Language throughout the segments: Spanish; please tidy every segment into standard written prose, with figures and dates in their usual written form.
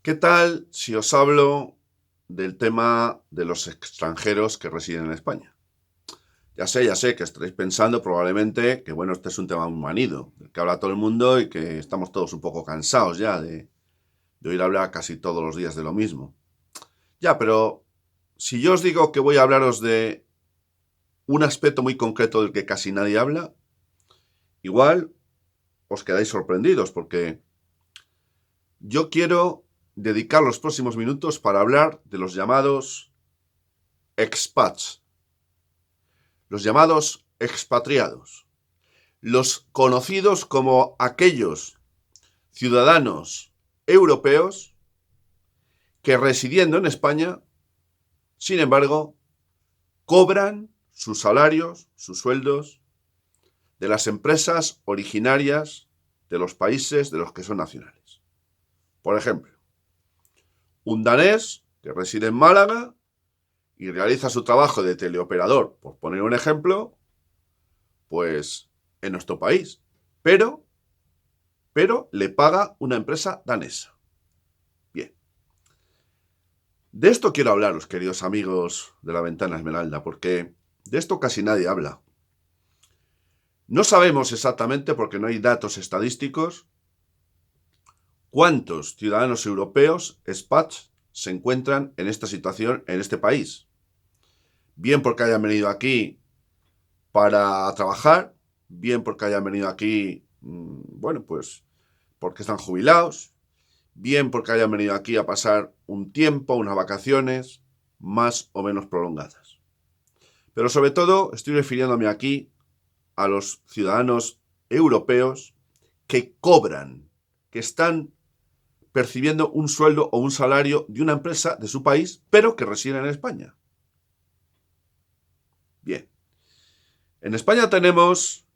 ¿Qué tal si os hablo del tema de los extranjeros que residen en España? Ya sé que estaréis pensando probablemente que, bueno, este es un tema muy manido, del que habla todo el mundo y que estamos todos un poco cansados ya de oír hablar casi todos los días de lo mismo. Ya, pero si yo os digo que voy a hablaros de un aspecto muy concreto del que casi nadie habla, igual os quedáis sorprendidos porque yo quiero dedicar los próximos minutos para hablar de los llamados expats, los llamados expatriados, los conocidos como aquellos ciudadanos europeos que residiendo en España, sin embargo, cobran sus salarios, sus sueldos, de las empresas originarias de los países de los que son nacionales. Por ejemplo, un danés que reside en Málaga y realiza su trabajo de teleoperador, por poner un ejemplo, pues en nuestro país, pero le paga una empresa danesa. Bien. De esto quiero hablaros, queridos amigos de la Ventana Esmeralda, porque de esto casi nadie habla. No sabemos exactamente, porque no hay datos estadísticos, cuántos ciudadanos europeos, expats, se encuentran en esta situación en este país. Bien porque hayan venido aquí para trabajar, bien porque hayan venido aquí, bueno, pues porque están jubilados, bien porque hayan venido aquí a pasar un tiempo, unas vacaciones más o menos prolongadas. Pero sobre todo estoy refiriéndome aquí a los ciudadanos europeos que cobran, que están percibiendo un sueldo o un salario de una empresa de su país, pero que residen en España. Bien. En España tenemos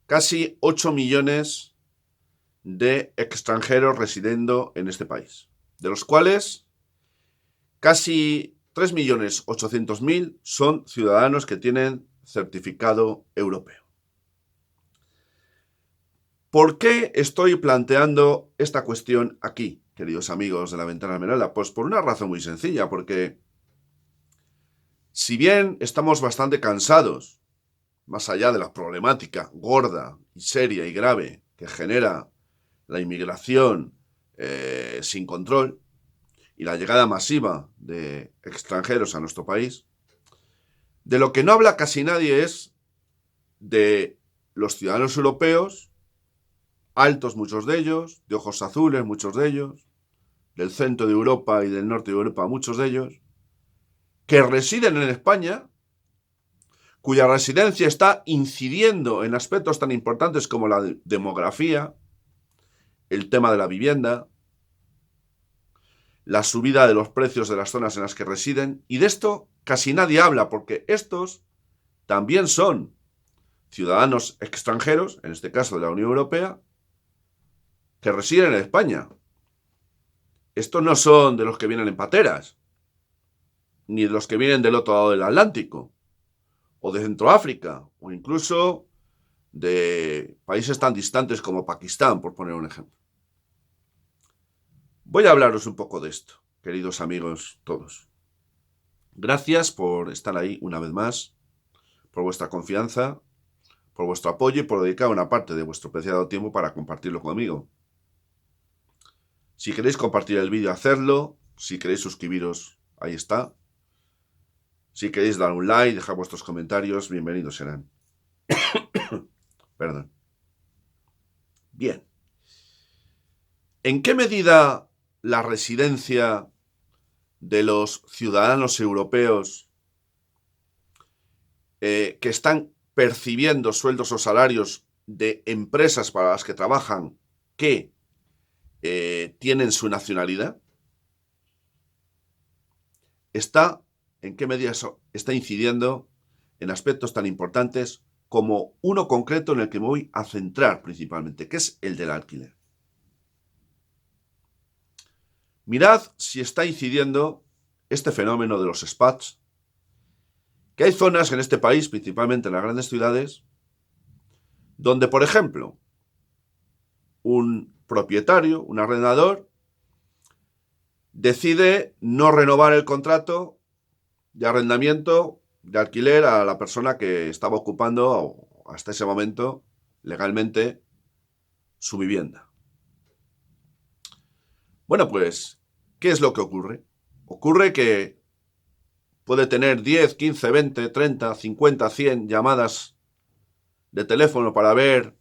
casi 8 millones de extranjeros residiendo en este país, de los cuales casi 3.800.000 son ciudadanos que tienen certificado europeo. ¿Por qué estoy planteando esta cuestión aquí, queridos amigos de la Ventana Esmeralda? Pues por una razón muy sencilla, porque si bien estamos bastante cansados, más allá de la problemática gorda y seria y grave que genera la inmigración sin control y la llegada masiva de extranjeros a nuestro país, de lo que no habla casi nadie es de los ciudadanos europeos, altos muchos de ellos, de ojos azules muchos de ellos, del centro de Europa y del norte de Europa muchos de ellos, que residen en España, cuya residencia está incidiendo en aspectos tan importantes como la demografía, el tema de la vivienda, la subida de los precios de las zonas en las que residen, y de esto casi nadie habla, porque estos también son ciudadanos extranjeros, en este caso de la Unión Europea, que residen en España. Estos no son de los que vienen en pateras, ni de los que vienen del otro lado del Atlántico, o de Centroáfrica, o incluso de países tan distantes como Pakistán, por poner un ejemplo. Voy a hablaros un poco de esto, queridos amigos todos. Gracias por estar ahí una vez más, por vuestra confianza, por vuestro apoyo y por dedicar una parte de vuestro preciado tiempo para compartirlo conmigo. Si queréis compartir el vídeo, hacedlo. Si queréis suscribiros, ahí está. Si queréis dar un like, dejar vuestros comentarios, bienvenidos serán. Perdón. Bien. ¿En qué medida la residencia de los ciudadanos europeos que están percibiendo sueldos o salarios de empresas para las que trabajan que tienen su nacionalidad, en qué medida eso está incidiendo en aspectos tan importantes como uno concreto en el que me voy a centrar principalmente, que es el del alquiler? Mirad si está incidiendo este fenómeno de los expats, que hay zonas en este país, principalmente en las grandes ciudades, donde, por ejemplo, un propietario, un arrendador, decide no renovar el contrato de arrendamiento, de alquiler a la persona que estaba ocupando hasta ese momento legalmente su vivienda. Bueno, pues, ¿qué es lo que ocurre? Ocurre que puede tener 10, 15, 20, 30, 50, 100 llamadas de teléfono para ver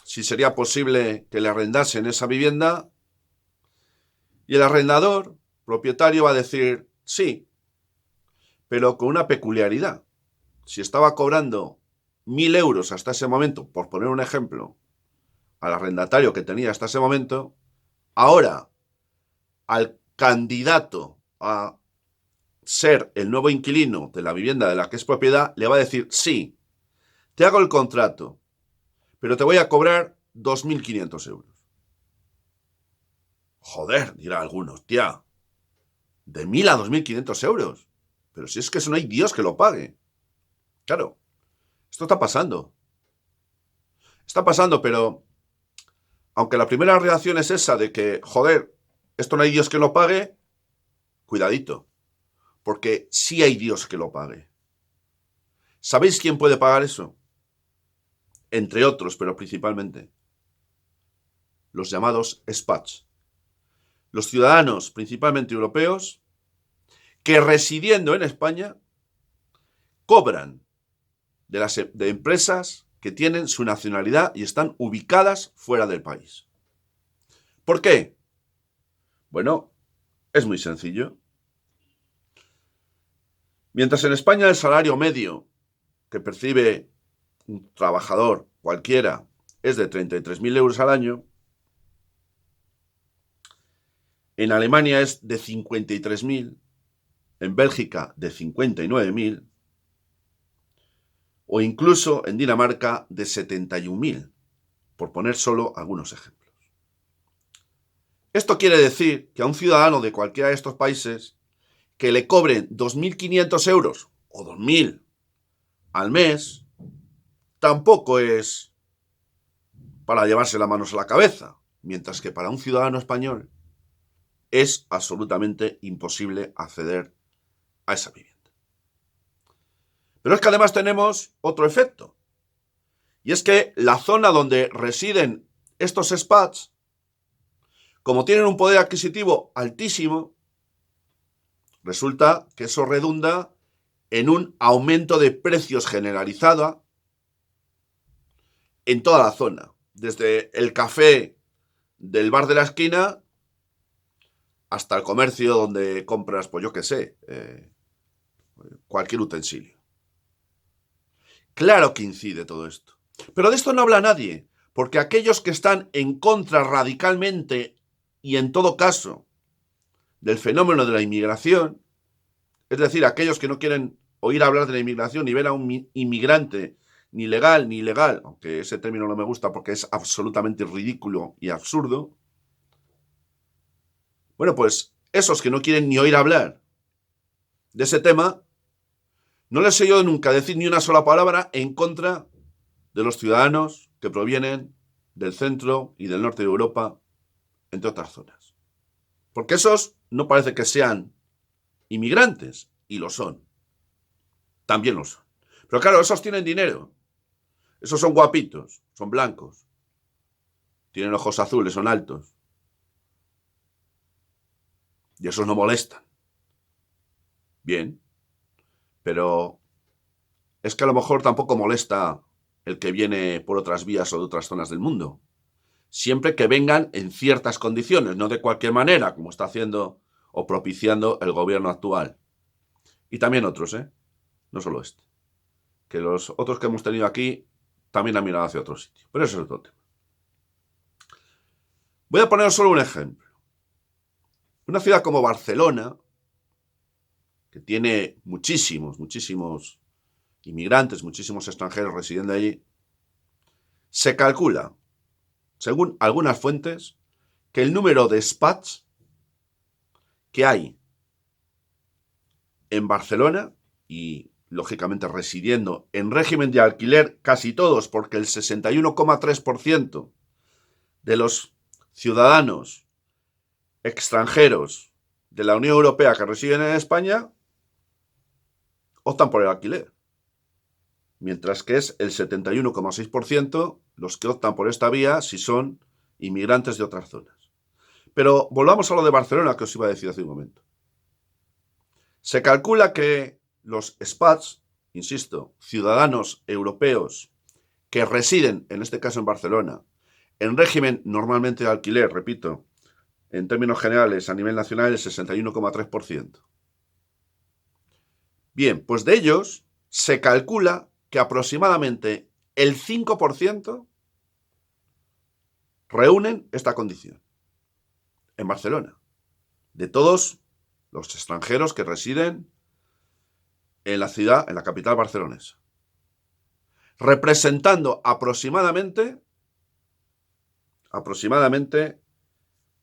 si sería posible que le arrendasen esa vivienda, y el arrendador, propietario, va a decir sí, pero con una peculiaridad. Si estaba cobrando 1.000 euros hasta ese momento, por poner un ejemplo, al arrendatario que tenía hasta ese momento, ahora al candidato a ser el nuevo inquilino de la vivienda de la que es propiedad, le va a decir sí, te hago el contrato, pero te voy a cobrar 2.500 euros. Joder, dirá alguno, hostia, de 1.000 a 2.500 euros. Pero si es que eso no hay Dios que lo pague. Claro, esto está pasando. Está pasando, pero aunque la primera reacción es esa de que, joder, esto no hay Dios que lo pague, cuidadito, porque sí hay Dios que lo pague. ¿Sabéis quién puede pagar eso? Entre otros, pero principalmente, los llamados expats. Los ciudadanos, principalmente europeos, que residiendo en España, cobran de empresas que tienen su nacionalidad y están ubicadas fuera del país. ¿Por qué? Bueno, es muy sencillo. Mientras en España el salario medio que percibe un trabajador cualquiera es de 33.000 euros al año, en Alemania es de 53.000, en Bélgica de 59.000, o incluso en Dinamarca de 71.000, por poner solo algunos ejemplos. Esto quiere decir que a un ciudadano de cualquiera de estos países que le cobren 2.500 euros o 2.000 al mes, tampoco es para llevarse las manos a la cabeza, mientras que para un ciudadano español es absolutamente imposible acceder a esa vivienda. Pero es que además tenemos otro efecto, y es que la zona donde residen estos expats, como tienen un poder adquisitivo altísimo, resulta que eso redunda en un aumento de precios generalizado en toda la zona, desde el café del bar de la esquina hasta el comercio donde compras, pues yo qué sé, cualquier utensilio. Claro que incide todo esto. Pero de esto no habla nadie, porque aquellos que están en contra radicalmente y en todo caso del fenómeno de la inmigración, es decir, aquellos que no quieren oír hablar de la inmigración ni ver a un inmigrante ni legal ni ilegal, aunque ese término no me gusta porque es absolutamente ridículo y absurdo, bueno, pues esos que no quieren ni oír hablar de ese tema, no les he oído nunca decir ni una sola palabra en contra de los ciudadanos que provienen del centro y del norte de Europa, entre otras zonas. Porque esos no parece que sean inmigrantes, y lo son. También lo son. Pero claro, esos tienen dinero. Esos son guapitos, son blancos. Tienen ojos azules, son altos. Y esos no molestan. Bien. Pero es que a lo mejor tampoco molesta el que viene por otras vías o de otras zonas del mundo. Siempre que vengan en ciertas condiciones, no de cualquier manera, como está haciendo o propiciando el gobierno actual. Y también otros, no solo este. Que los otros que hemos tenido aquí también han mirado hacia otro sitio. Pero eso es otro tema. Voy a poner solo un ejemplo. Una ciudad como Barcelona, que tiene muchísimos inmigrantes, muchísimos extranjeros residiendo allí, se calcula, según algunas fuentes, que el número de expats que hay en Barcelona, y lógicamente residiendo en régimen de alquiler casi todos, porque el 61,3% de los ciudadanos extranjeros de la Unión Europea que residen en España optan por el alquiler, mientras que es el 71,6% los que optan por esta vía si son inmigrantes de otras zonas. Pero volvamos a lo de Barcelona que os iba a decir hace un momento. Se calcula que los expats, insisto, ciudadanos europeos que residen, en este caso en Barcelona, en régimen normalmente de alquiler, repito, en términos generales a nivel nacional el 61,3%. Bien, pues de ellos se calcula que aproximadamente el 5% reúnen esta condición en Barcelona, de todos los extranjeros que residen en la ciudad, en la capital barcelonesa, representando aproximadamente,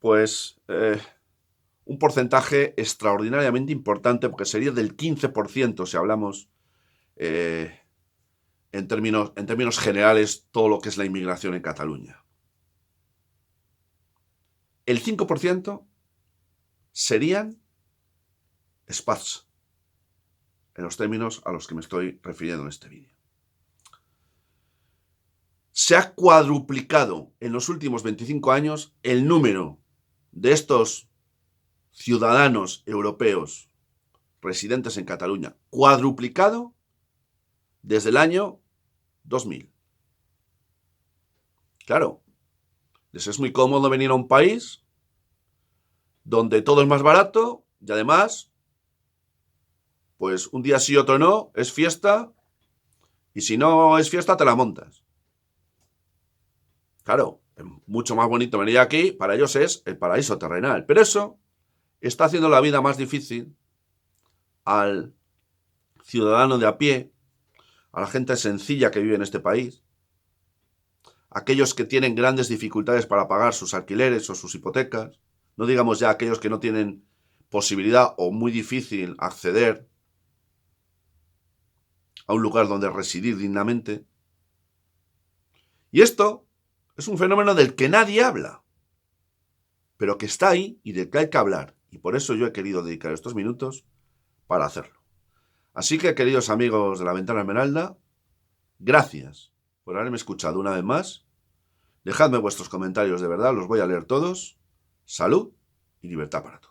pues, un porcentaje extraordinariamente importante, porque sería del 15% si hablamos en términos generales todo lo que es la inmigración en Cataluña. El 5% serían expats, en los términos a los que me estoy refiriendo en este vídeo. Se ha cuadruplicado en los últimos 25 años el número de estos ciudadanos europeos residentes en Cataluña, cuadruplicado desde el año 2000. Claro, les es muy cómodo venir a un país donde todo es más barato y además, pues un día sí, otro no, es fiesta y si no es fiesta te la montas. Claro, es mucho más bonito venir aquí, para ellos es el paraíso terrenal, pero eso está haciendo la vida más difícil al ciudadano de a pie, a la gente sencilla que vive en este país, aquellos que tienen grandes dificultades para pagar sus alquileres o sus hipotecas, no digamos ya aquellos que no tienen posibilidad o muy difícil acceder a un lugar donde residir dignamente. Y esto es un fenómeno del que nadie habla, pero que está ahí y del que hay que hablar. Y por eso yo he querido dedicar estos minutos para hacerlo. Así que, queridos amigos de La Ventana Esmeralda, gracias por haberme escuchado una vez más. Dejadme vuestros comentarios, de verdad, los voy a leer todos. Salud y libertad para todos.